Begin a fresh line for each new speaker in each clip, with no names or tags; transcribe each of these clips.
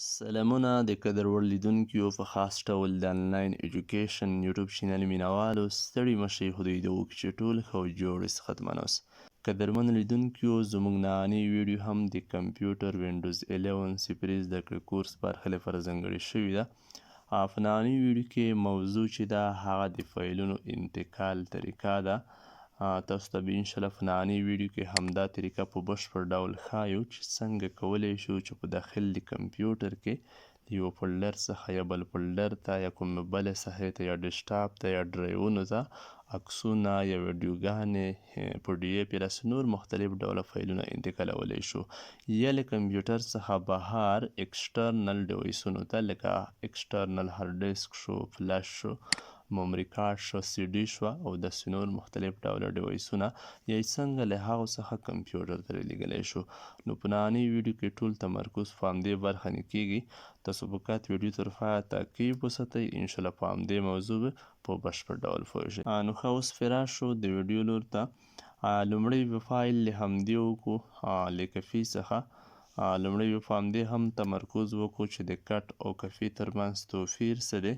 سلامونه د قدر وړ لیدونکو په خاص ډول د انلاین ایجوکیشن یوټیوب چینل مینوالو ستړي مشئ خدای دې وکړي چې ټول ښه او جوړ صحتمن اوس. قدرمنو لیدونکو زموږ نننۍ ویډیو هم د کمپیوټر وینډوز 11 صفري زده کړې کورس برخه لپاره ځانګړې شوې ده. په نننۍ ویډیو کې موضوع چې ده هغه د فایلونو انتقال طریقه ده. تاسو ته به انشاءالله په نننۍ ویډیو کې همدا طریقه په بشپړ ډول ښایو چې څنګه کولی شو چې په داخل د کمپیوټر کې د یو فولډر څخه یا بل فولډر ته یا کومې بلې صفحې ته یا ډیسکټاپ ته یا ډرایوونو ته عکسونه یا ویډیوګانې په ډي ایف یا داسې نور مختلف ډوله فایلونه انتقالولی شو یا له کمپیوټر څخه بهر اکسټرنل ډیوایسونو ته لکه اکسټرنل هارډ ډیسک شو، فلش شو، ممري کارډ شو، سی ډي شوه او داسې نور مختلف ډوله ډیوایسونه یا یې څنګه له هغو څخه کمپیوټر ته رالیږلی شو. نو په نننۍ ویډیو کې ټول تمرکز په همدې برخه نه کیږي. تاسو فقط ویډیو تر پایه تعقیب وساتئ، انشاءالله په همدې موضوع به په بشپړ ډول پوه شئ. نو ښه اوس فراغ شو د ویډیو لور ته. لومړی به فایل له همدې وکړو له کفي څخه. لومړی به په همدې هم تمرکز وکړو چې د کټ او کفي ترمنځ توپیر څه دی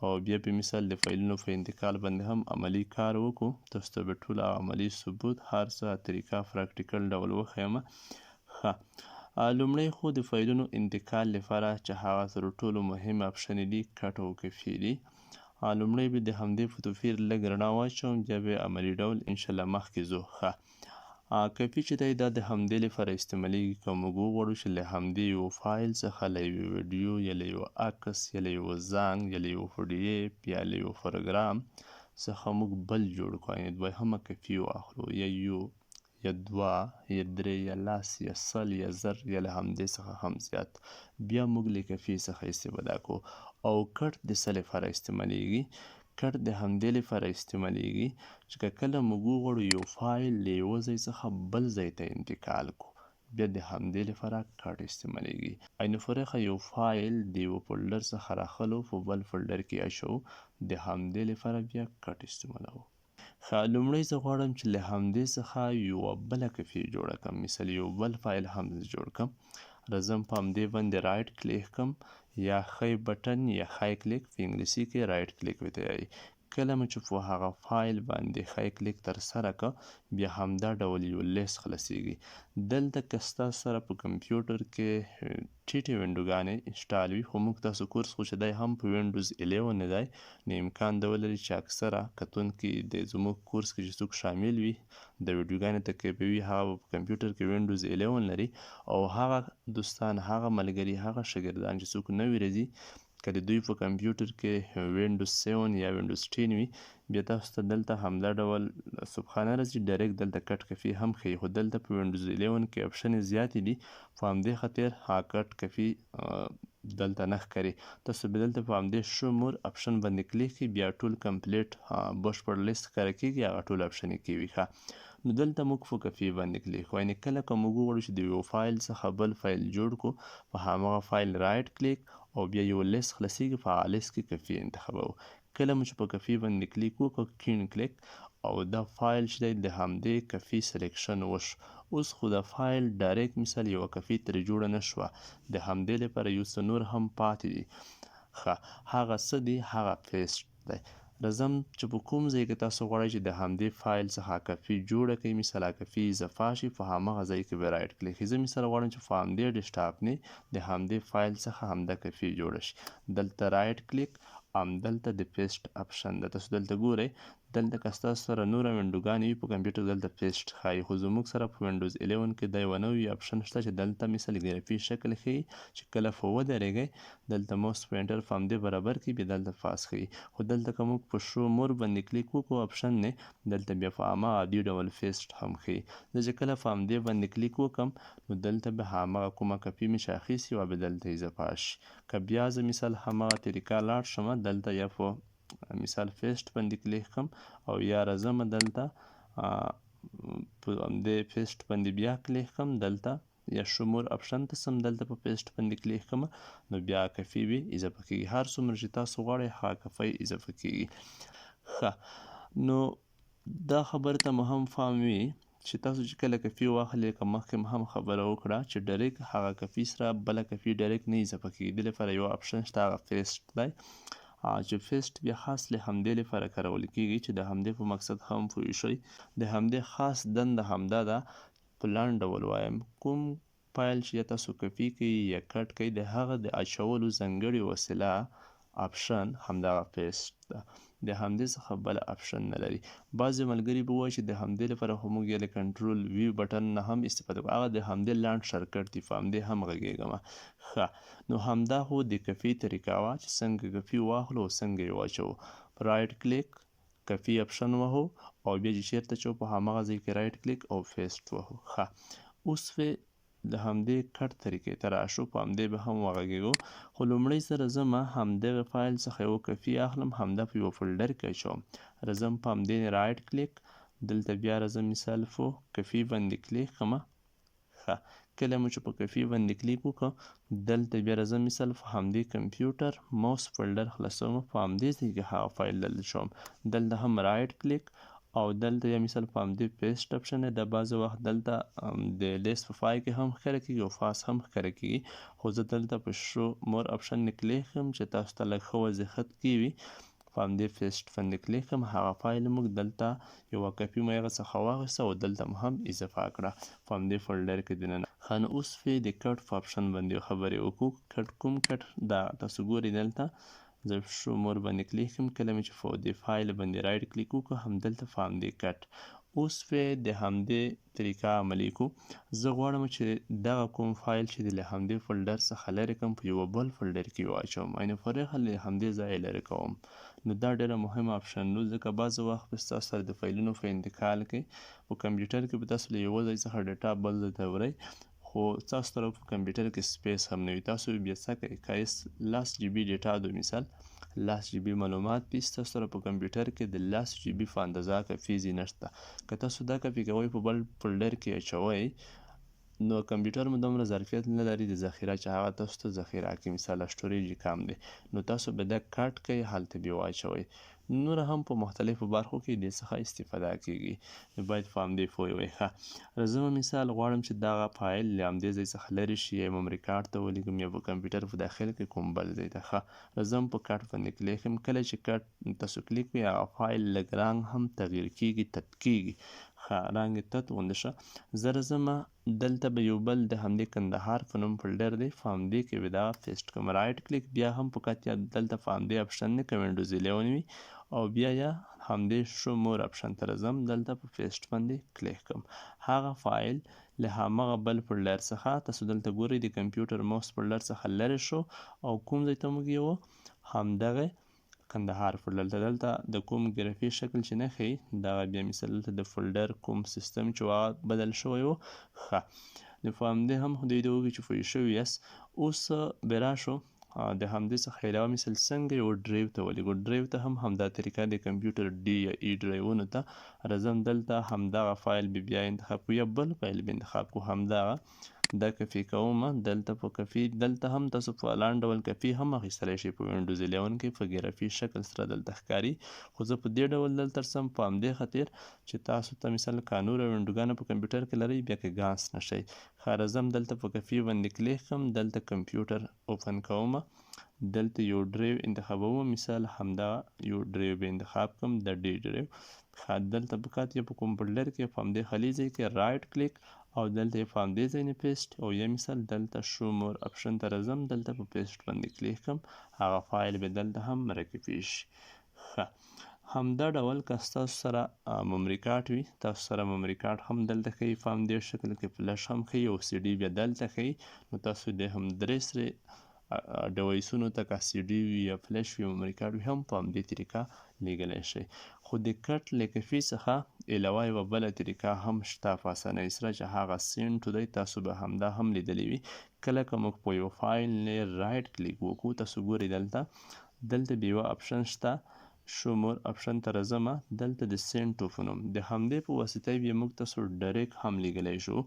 او بیا په مثال د فایلونو په انتقال باندې هم عملي کار وکړو. تاسو ته به ټول عملي ثبوت هر څه طریقه پراکټیکل ډول وښیمه. ښه لومړی خو د فایلونو انتقال لپاره چې هغه تر ټولو مهم اپشن دي کټ او کفي دي. لومړی به د همدې په توپیر لږ رڼا واچوم بیا به عملي ډول انشاءالله مخکې ځو. ښه کفي چې دی دا د همدې لپاره استعمالیږي که موږ وغواړو چې له همدې یو فایل څخه له یوې ویډیو یا له یو عکس یا له یو زنګ یا له یو پی ډي ایف یا له یو پروګرام څخه موږ بل جوړ کړو یعنې دوهمه کفي واخلو یا یو یا دوه یا درې یا لس یا سل یا زر یا له همدې څخه هم زیات بیا موږ له کفي څخه استفاده کوو. او کټ د څه لپاره استعمالیږي؟ کټ د همدې لپاره استعمالیږي چې که کله موږ وغواړو یو فایل له یوه ځای څخه بل ځای ته انتقال کړو بیا د همدې لپاره کټ استعمالیږي. عین فرقه یو فایل د یوه فولډر څخه راخلو په بل فولډر کې اچوو د همدې لپاره بیا کټ استعمالوو. ښه لومړی زه غواړم چې له همدې څخه یوه بله کفي جوړه کړم، مثال یو بل فایل هم جوړ کړم. راځم په همدې باندې رایټ کلیک کړم یا ښی بټن یا ښی کلیک په انګلیسي کې رایټ کلیک ورته وایي. کله مو چې په هغه فایل باندې ښی کلیک ترسره کړه بیا همدا ډول یو لیست خلاصیږي. دلته که ستاسو سره په کمپیوټر کې ټیټې وینډوګانې انسټال وي خو موږ تاسو کورس خو چې دی هم په وینډوز 11 نه دی نو امکان دا ولري چې اکثره کتونکي د زموږ کورس کې چې څوک شامل وي د ویډیوګانې تعقیبوي هغه په کمپیوټر کې وینډوز 11 لري او هغه دوستان هغه ملګري هغه شاګردان چې څوک نوي راځي که د دوی په کمپیوټر کې وینډوز 7 یا وینډوز 10 وي بیا تاسو ته دلته همدا ډول سبحانه راځي ډایرکټ دلته کټ کفي هم ښیي خو دلته په وینډوز 11 کې اپشنې زیاتې دي په همدې خاطر کټ کفي دلته نه ښکاري. تاسو به دلته په همدې شو مور اپشن باندې کلیک کړئ بیا ټول کمپلیټ بشپړ لیست ښکاره کیږي هغه ټول اپشن یې کوي. ښه نو دلته موږ په کفي باندې کلیک کوو یعنې کله که موږ وغواړو چې د یو فایل څخه بل فایل جوړ کړو په هماغه فایل رایټ کلیک او بیا یو لیست خلاصیږي په هغه لیست کې کفي انتخابوو. کله مو چې په کفي باندې کلیک وکړو کین کلیک او دا فایل چې دی د همدې کفي سلیکشن وشو. اوس خو دا فایل ډایرکټ مثال یوه کفي ترې جوړه نه شوه د همدې لپاره یو څه نور هم پاتې دي. ښه هغه څه دي هغه پیسټ دی. راځم چې په کوم ځای کې تاسو غواړئ چې د همدې فایل څخه کفي جوړه کړئ مثال کفي اضافه شي په هماغه ځای کې به رایټ کلیک کړئ. زه مثال غواړم چې په همدې ډیسکټاپ نه د همدې فایل څخه همدا کفي جوړه شي دلته رایټ کلیک همدلته د پیسټ اپشن ده. تاسو دلته ګورئ دلته که ستاسو سره نوره وینډوګانې وي په کمپیوټر دلته پیسټ ښایي خو زموږ سره په وینډوز 11 کې دا یوه نوې اپشن شته چې دلته مثال ګرافي شکل ښیي چې کله په ودرېږئ دلته موس پوینټر په همدې برابر کړي بیا دلته پاس ښیي خو دلته که موږ په شو مور باندې کلیک وکړو اپشن نه دلته بیا په هماغه عادي ډول پیسټ هم ښیي. زه چې کله په همدې باندې کلیک وکړم نو دلته به هماغه کومه کپي مې چې اخیستې وه به دلته اضافه شي. که بیا زه مثال هماغه طریقه لاړ شم دلته یا په مثال پیسټ باندې کلیک کړم او یا راځم دلته په همدې پیسټ باندې بیا کلیک کړم دلته یا شمور اپشن ته سم دلته په پیسټ باندې کلیک کړم نو بیا کفي به اضافه کیږي هر څومره چې تاسو غواړئ هغه کفي اضافه کیږي. ښه نو دا خبر ته مو هم فهم وي چې تاسو چې کله کفي واخلئ لکه مخکې مو هم خبره وکړه چې ډایرکټ هغه کفي سره بله کفي ډایرکټ نه اضافه کېږي. دې لپاره یو اپشن شته هغه پیسټ دی چې پیسټ بیا خاص له همدې لپاره کارول کېږي چې د همدې په مقصد هم پوه شئ. د همدې خاص دنده همدا ده په لاند ډول وایم کوم فایل چې تاسو کپي کوي یا کټ کوي د هغه د اچولو ځانګړې وسیله اپشن همدغه پیسټ ده. د همدې څخه بل اپشن نه لري. بعضې ملګري به وایي چې د همدې لپاره خو موږ یا د کنټرول وي بټن نه هم استفاده کوو. هغه د همدې لاند شارټکټ دی، په همدې هم غږېږم. ښه نو همدا خو د کفي طریقه وه چې څنګه کفي واخلو او څنګه یې واچوو. رایټ کلیک کفي اپشن وهو او بیا چې چیرته چې په هماغه ځای کې رایټ کلیک او پیسټ وهو. ښه اوس د همدې کټ طریقې ته راشو، په همدې به هم وغږېږو. خو لومړی سره زه همدغه فایل څخه یو کفي اخلم، همدا په یو فولډر کې اچوم. راځم په همدې رایټ کلیک، دلته بیا راځم مثال په کفي باندې کلیک کړم. ښه کله مو چې په کفي باندې کلیک وکړه دلته بیا راځم مثال په همدې کمپیوټر ماوس فولډر خلاصوم، په همدې ځای کې هغه فایل دلته شوم. دلته هم رایټ کلیک او دلته یا مثال په همدې پیسټ اپشن د بعضې وخت دلته د لیست په پای کې هم ښکاره کېږي او فاس هم ښکاره کېږي. خو زه دلته په شو مور اپشن نه کلیک کړم چې تاسو ته لږ ښه وضاحت کېوي. په همدې پیسټ باندې کلیک کړم، هغه فایل موږ دلته یوه کپي مو هغه څخه واخیسته او دلته مو هم اضافه کړه په همدې فولډر کې دننه. ښه نو اوس د کټ په اپشن باندې خبرې وکړو. کټ کوم کټ دا تاسو ګورئ دلته زه شو مور باندې کلیک کړم، کله مې چې په دې فایل باندې رایټ کلیک وکړو همدلته په همدې کټ اوس د همدې طریقه عملي کړو. زه غواړم چې دغه کوم فایل چې له همدې فولډر څخه لرې کړم په یوه بل فولډر کې واچوم، عین فارغه له همدې ځایه لرې کوم. نو دا ډېره مهمه اپشن نو ځکه بعضې وخت به ستاسو سره د فایلونو په انتقال کې په کمپیوټر کې به تاسو له یوه ځای څخه ډیټا بل ځای ته وړئ خو تاسو سره په کمپیوټر کې سپیس هم نه وي. تاسو بیا څه کوئ که 10 جی بي ډیټا دو مثال 10 جی بي معلومات دي ستاسو سره په کمپیوټر کې د 10 جی بي په اندازه کفي ځای نشته. که تاسو دا کپي کوئ په بل فولډر کې اچوئ نو کمپیوټر مو دومره ظرفیت نه لري د ذخیره چې هغه تاسو ته ذخیره کړي، مثال سټوریج یې کم دی، نو تاسو به دا کټ کوئ هلته بیا واچوئ. نور هم په مختلفو برخو کې دې څخه استفاده کېږي، نو باید په همدې پوه وئ. ښه راځم مثال غواړم چې دغه فایل له همدې ځای څخه لرې شي یا یې memory کارت ته ولیږم یا په کمپیوټر په داخل کې کوم بل ځای ته. ښه راځم په کټ باندې کلیک کړم، کله چې کټ تاسو کلیک کړئ هغه فایل لږ رنګ هم تغییر کېږي، تت کېږي. ښه رنګ یې تت غوندې شه. زه راځم دلته به یو بل د همدې کندهار په نوم فولډر دی، په همدې کې به دغه پیسټ کړم. رایټ کلیک بیا هم په کت یا دلته په همدې اپشن نه که وینډوز 11 وي او بیا یا همدې شو مور اپشن ته راځم، دلته په پیسټ باندې کلیک کړم. هغه فایل له همغه بل فولډر څخه تاسو دلته ګورئ د کمپیوټر ماوس فولډر څخه لرې شو او کوم ځای ته موږ یوه همدغه کندهار فولډر ته دلته د کوم ګرافي شکل چې نه ښیي دغه بیا مثال دلته د فولډر کوم سیستم چې هغه بدل شوی و. ښه نو په همدې هم خدای دې وکړي چې پوه شوي یاست. اوس بیا راشو د همدې څخه علاوه مثال څنګه یو ډرایو ته ولیږو. ډرایو ته هم همدا طریقه د کمپیوټر ډي یا ای ډرایوونو ته راځم، دلته همدغه فایل بیا انتخاب کړو یا بل فایل به انتخاب کړو. همدغه دا کپي کوم دلته په کپي دلته هم تاسو په لاند ډول کپي هم اخیستلی شئ په وینډوز 11 کې په ګرافي شکل سره دلته ښکاري، خو زه په دې ډول دلته رسم په همدې خاطر چې تاسو ته مثال که نور وینډوګانې په کمپیوټر کې لرئ بیا که ګانس نه شئ. ښه راځم دلته په کپي باندې کلیک کړم، دلته کمپیوټر اوپن کوم، دلته یو ډرایو انتخابوم، مثال همدغه یو ډرایو به انتخاب کړم د ډي ډرایو. ښه دلته په کات یا په کوم فولډر کې په همدې خالي ځای کې رایټ کلیک او دلته یې په همدې ځای نه پیسټ او یا مثال دلته شو مور اپشن ته راځم، دلته په پیسټ باندې کلیک کړم، هغه فایل به دلته هم راکپي شي. ښه همدا ډول که ستاسو سره ممري کارت وي تاسو سره ممري کارت هم دلته ښیي په همدې شکل کې، فلش هم ښیي او سی ډي بیا دلته ښیي. نو تاسو د هم درې سرې ډیوایسونو ته که سی ډي وي یا فلش وي ممري کارت وي هم په همدې طریقه لیږلی شئ. خو د کټ له کفي څخه علاوه یوه بله طریقه هم شته په اسانۍ سره چې هغه سینټو دی، تاسو به همدا هم لیدلی وي. کله که موږ په یو فایل نه رایټ کلیک وکړو تاسو ګورئ دلته به یوه اپشن شته شو مور اپشن ته راځم، دلته د سینټو په نوم د همدې په واسطه بیا موږ تاسو ډایرکټ هم لیږلی شو.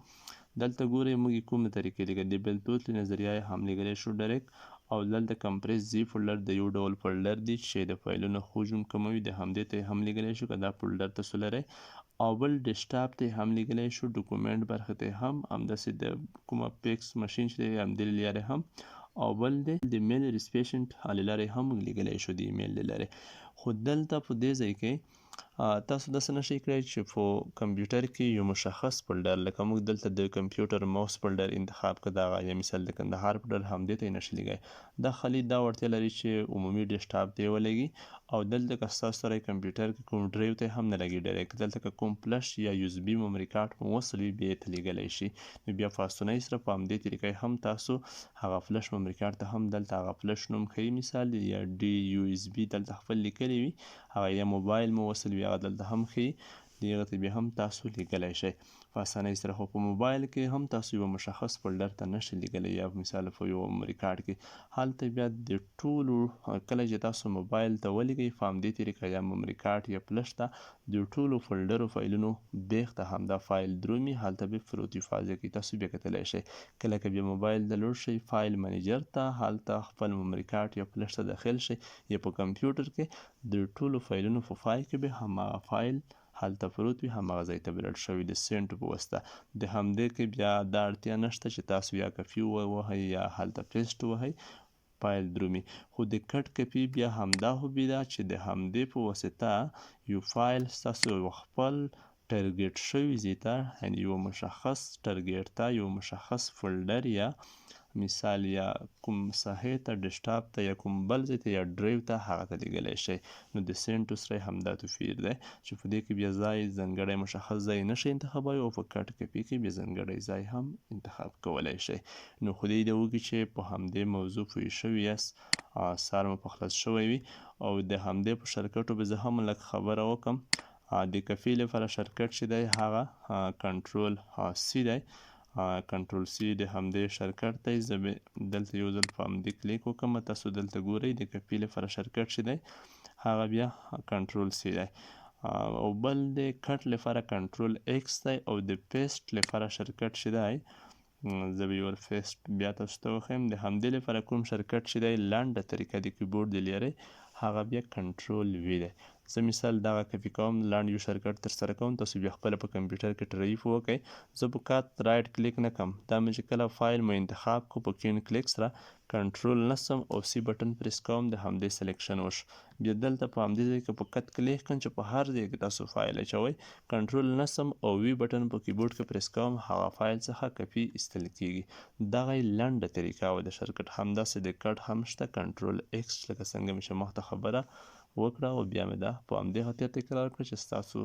دلته ګورئ موږ یې کومه طریقې لیږو، د بلتوت له نظریه یې هم لیږلی شو ډایرکټ او دلته کمپریس زی فولډر د یو ډول فولډر دی چې د فایلونو حجم کموي، د همدې ته هم لیږلی شو که دا فولډر تاسو لرئ او بل ډیسکټاپ ته هم لیږلی شو، ډاکومنټ برخې ته هم همداسې د کومه پیکس ماشین چې دی همدې له لارې هم، او بل دی د میل ریسپیشنټ له لارې هم موږ لیږلی شو د ایمیل له لارې. خو دلته په دې ځای کې تاسو داسې نشئ کړی چې په کمپیوټر کې یو مشخص فولډر، لکه موږ دلته د کمپیوټر ماوس فولډر انتخاب کړه، دغه یا مثال د کندهار فولډر همدې ته یې نشئ لیږی. دا خالي دا وړتیا لري چې عمومي ډیسکټاپ ته یې ولګي، او دلته که ستاسو سره کمپیوټر کې کوم ډرایو ته هم نه لګي ډایرکټ، دلته که کوم فلش یا یو اس بي میموري کارت مو وصل وي بیا یې ته لیږلی شي. نو بیا په اسانۍ سره په همدې طریقې هم تاسو هغه فلش میموري کارت ته هم دلته هغه فلش نوم ښیي مثال یا ډي یو اس بي دلته خپل لیکلی وي، هغه یا موبایل مو وصل وي هغه دلته هم ښیي، دغه ته بیا هم تاسو لیږلی شئ په اسانۍ سره. خو په موبایل کې هم تاسو یو مشخص فولډر ته نشئ لیږلی، یا مثال په یو میموري کارت کې هلته بیا د ټولو کله چې تاسو موبایل ته ولګئ په همدې طریقه یا میموري کارت یا فلش ته د ټولو فولډرو فایلونو بیخ ته همدا فایل درومي، هلته به پروت وي په هغه ځای کې تاسو بیا کتلی شئ. کله که بیا موبایل ته لوړ شئ فایل منیجر ته، هلته خپل میموري کارت یا فلش ته داخل شئ، یا په کمپیوټر کې د ټولو فایلونو په فایل کې به هماغه فایل هلته پروت وي، هماغه ځای ته به لاړ شوی د سینټ په واسطه. د همدې کې بیا دا اړتیا نشته چې تاسو یا کپي ووهئ یا هلته پیسټ ووهئ، فایل درومي. خو د کټ کپي بیا همدا هوبي ده چې د همدې په واسطه یو فایل ستاسو خپل ټارګیټ شوي ځای ته، یعنې یو مشخص ټارګیټ ته، یو مشخص فولډر یا مثال یا کوم ساحې ته ډیسکټاپ ته یا کوم بل ځای ته یا ډرایو ته هغه ته لیږلی شئ. نو د سینټو سره همدا توپیر دی چې په دې کې بیا ځای ځانګړی مشخص ځای نشئ انتخابوی، او په کټ کپي کې بیا ځانګړی ځای هم انتخاب کولی شئ. نو خدای دې وکړي چې په همدې موضوع پوه شوي یاست، سار مو په خلاص شوی وي، او د همدې په شرکټو به زه هم لږ خبره وکړم. د کپي لپاره شرکټ چې دی هغه کنټرول سی دی، کنټرول سی د همدې شرکټ دی. زه به دلته یو ځل په همدې کلیک وکړم، تاسو دلته ګورئ د کپي لپاره شرکټ چې دی هغه بیا کنټرول سی دی، او بل د کټ لپاره کنټرول ایکس دی، او د پیسټ لپاره شرکټ چې دی زه به یو پیسټ بیا تاسو ته وښیم. د همدې لپاره کوم شرکټ چې دی لنډه طریقه د کیبورډ د لارې هغه بیا کنټرول وی دی. زه مثال دغه کپي کوم، لاندې یو شرکټ تر سره کوم، تاسو بیا خپله په کمپیوټر کې ټرایف وکړئ. زه په کات رایټ کلیک نه کوم، دا مې چې کله فایل مو انتخاب کړو په کین کلیک سره کنټرول نسم او سی بټن پریس کوم، د همدې سلیکشن وشو. بیا دلته په همدې ځای کې په کت کلیک کړم چې په هر ځای کې تاسو فایل اچوئ، کنټرول نسم او وی بټن په کیبورډ کې پریس کوم، هغه فایل څخه کپي ایستل کیږي. دغه لنډه طریقه وه د شرکټ. همداسې د کټ هم شته، کنټرول ایکس لکه څنګه مې چې مخته خبره وکړه، او بیا مې دا په همدې خاطر تکرار کړه چې ستاسو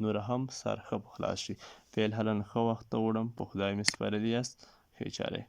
نور هم سر ښه په خلاص شي. فعل حالا ښه وخت ته وړم، په خدای مې سپارلي یاست، ښې چارې.